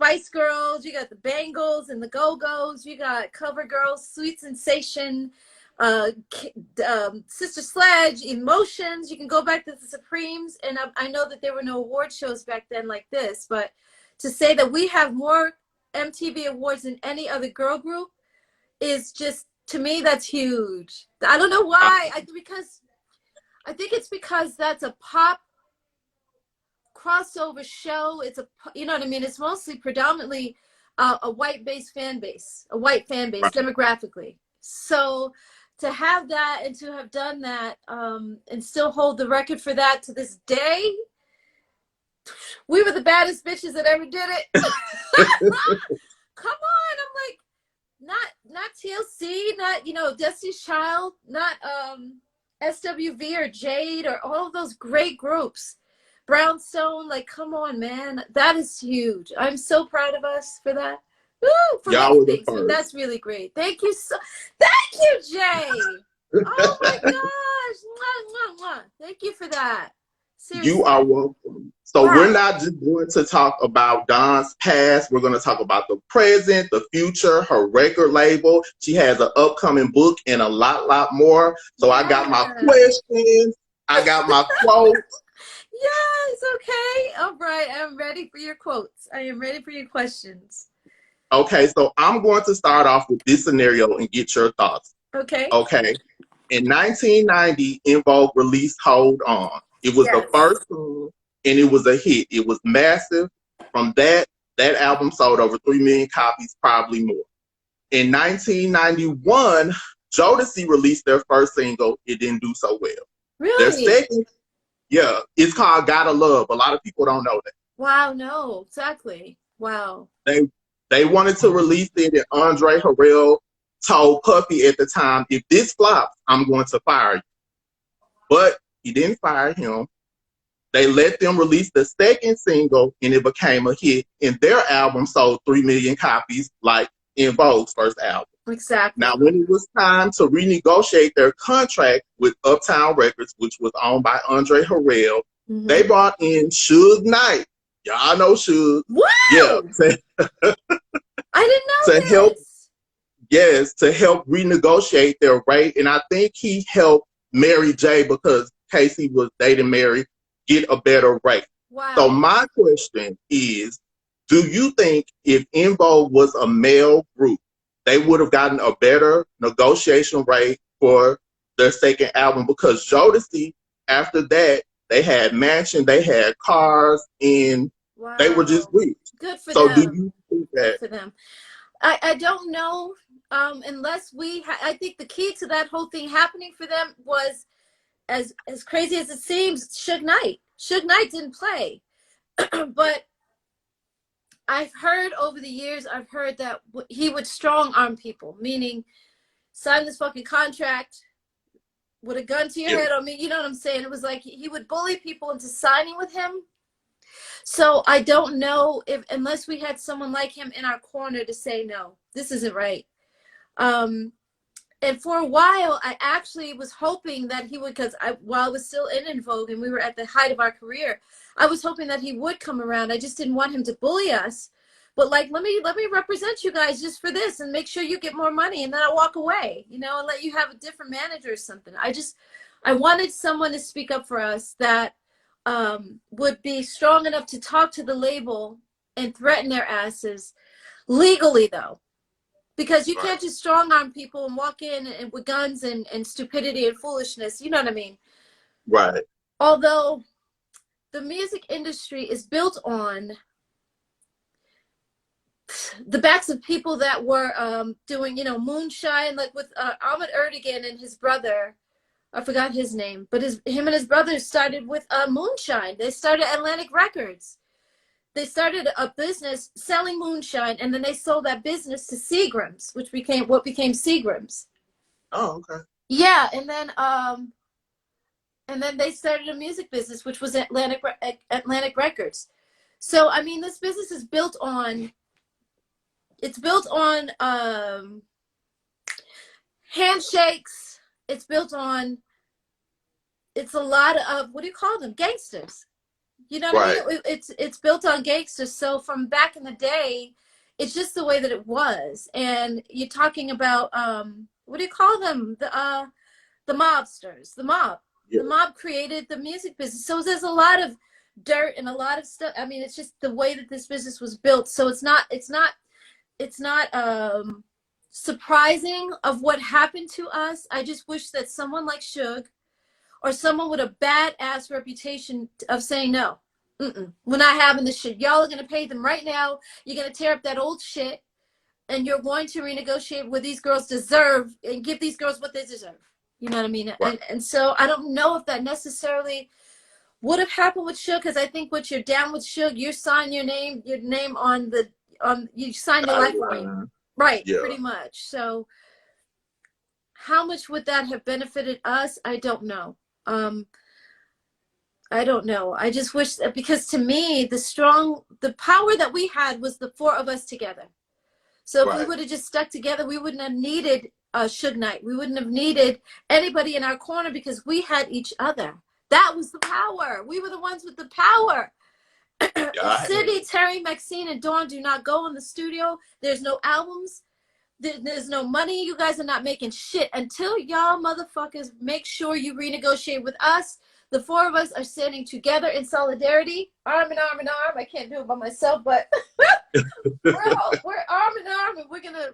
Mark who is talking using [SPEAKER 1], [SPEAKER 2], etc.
[SPEAKER 1] Spice Girls, you got the Bangles and the Go-Go's, you got Cover Girls, Sweet Sensation, Sister Sledge, Emotions. You can go back to the Supremes, and I know that there were no award shows back then like this, but to say that we have more MTV awards than any other girl group is just, to me, that's huge. I don't know why. I think it's because that's a pop crossover show. It's you know what I mean? It's mostly predominantly a white-based fan base, a white fan base demographically. So to have that and to have done that and still hold the record for that to this day, we were the baddest bitches that ever did it. Come on, I'm like, not TLC, not, you know, Destiny's Child, not SWV or Jade or all of those great groups. Brownstone, like, come on, man. That is huge. I'm so proud of us for that. Woo, for many things, but that's really great. Thank you thank you, Jay. Oh my gosh. Mwah, mwah, mwah. Thank you for that. Seriously.
[SPEAKER 2] You are welcome. So we're not just going to talk about Dawn's past. We're going to talk about the present, the future, her record label. She has an upcoming book and a lot more. So I got my questions. I got my quotes.
[SPEAKER 1] Yes, okay. All right. I'm ready for your quotes. I am ready for your questions.
[SPEAKER 2] Okay, so I'm going to start off with this scenario and get your thoughts.
[SPEAKER 1] Okay.
[SPEAKER 2] Okay. In 1990, En Vogue released Hold On. It was the first song, and it was a hit. It was massive. From that album sold over 3 million copies, probably more. In 1991, Jodeci released their first single. It didn't do so well.
[SPEAKER 1] Really?
[SPEAKER 2] Their second, it's called Gotta Love. A lot of people don't know that.
[SPEAKER 1] Wow, no, exactly. Wow.
[SPEAKER 2] They wanted to release it, and Andre Harrell told Puffy at the time, if this flops, I'm going to fire you. But he didn't fire him. They let them release the second single, and it became a hit. And their album sold 3 million copies, like En Vogue's first album.
[SPEAKER 1] Exactly.
[SPEAKER 2] Now, when it was time to renegotiate their contract with Uptown Records, which was owned by Andre Harrell, they brought in Suge Knight. Y'all know Suge.
[SPEAKER 1] What?
[SPEAKER 2] Yeah.
[SPEAKER 1] I didn't know this.
[SPEAKER 2] To help renegotiate their rate. And I think he helped Mary J, because Casey was dating Mary, get a better rate.
[SPEAKER 1] Wow.
[SPEAKER 2] So my question is, do you think if En Vogue was a male group, they would have gotten a better negotiation rate for their second album? Because Jodeci, after that, they had mansion, they had cars, and they were just rich.
[SPEAKER 1] Good for
[SPEAKER 2] them.
[SPEAKER 1] So
[SPEAKER 2] do you think that?
[SPEAKER 1] Good for them. I don't know, unless I think the key to that whole thing happening for them was, as crazy as it seems, Suge Knight. Suge Knight didn't play. But I've heard over the years, that he would strong arm people, meaning sign this fucking contract with a gun to your head. I mean, you know what I'm saying? It was like he would bully people into signing with him. So I don't know unless we had someone like him in our corner to say, no, this isn't right. And for a while, I actually was hoping that he would, because while I was still in Vogue and we were at the height of our career, I was hoping that he would come around. I just didn't want him to bully us. But like, let me represent you guys just for this and make sure you get more money, and then I'll walk away, you know, and let you have a different manager or something. I wanted someone to speak up for us that would be strong enough to talk to the label and threaten their asses legally, though. Because you can't just strong arm people and walk in and with guns and stupidity and foolishness. You know what I mean?
[SPEAKER 2] Right.
[SPEAKER 1] Although the music industry is built on the backs of people that were doing, you know, moonshine, like with Ahmet Erdogan and his brother. I forgot his name, but him and his brother started with moonshine. They started Atlantic Records. They started a business selling moonshine, and then they sold that business to Seagram's, which became Seagram's.
[SPEAKER 2] Oh, okay.
[SPEAKER 1] Yeah, and then they started a music business, which was Atlantic Records. So I mean, this business is built on. It's built on handshakes. It's built on. It's a lot of, what do you call them? Gangsters. You know what I
[SPEAKER 2] Right.
[SPEAKER 1] mean? It's built on gangsters. So from back in the day, it's just the way that it was. And you're talking about what do you call them? The mobsters, the mob.
[SPEAKER 2] Yeah.
[SPEAKER 1] The mob created the music business. So there's a lot of dirt and a lot of stuff. I mean, it's just the way that this business was built. So it's not surprising of what happened to us. I just wish that someone like Suge or someone with a badass reputation of saying no. We're not having this shit. Y'all are gonna pay them right now. You're gonna tear up that old shit, and you're going to renegotiate what these girls deserve and give these girls what they deserve. You know what I mean?
[SPEAKER 2] Right.
[SPEAKER 1] And so I don't know if that necessarily would have happened with Suge, because I think once you're down with Suge, you sign your name on the you sign your life away. Right,
[SPEAKER 2] Yeah.
[SPEAKER 1] pretty much. So how much would that have benefited us? I don't know. I don't know. I just wish that, because to me, the power that we had was the four of us together. So if we
[SPEAKER 2] Right.
[SPEAKER 1] would have just stuck together, we wouldn't have needed Suge Knight. We wouldn't have needed anybody in our corner, because we had each other. That was the power. We were the ones with the power. If Sydney, Terry, Maxine, and Dawn do not go in the studio, there's no albums. There's no money. You guys are not making shit until y'all motherfuckers make sure you renegotiate with us. The four of us are standing together in solidarity, arm in arm in arm. I can't do it by myself, but we're arm in arm, and we're gonna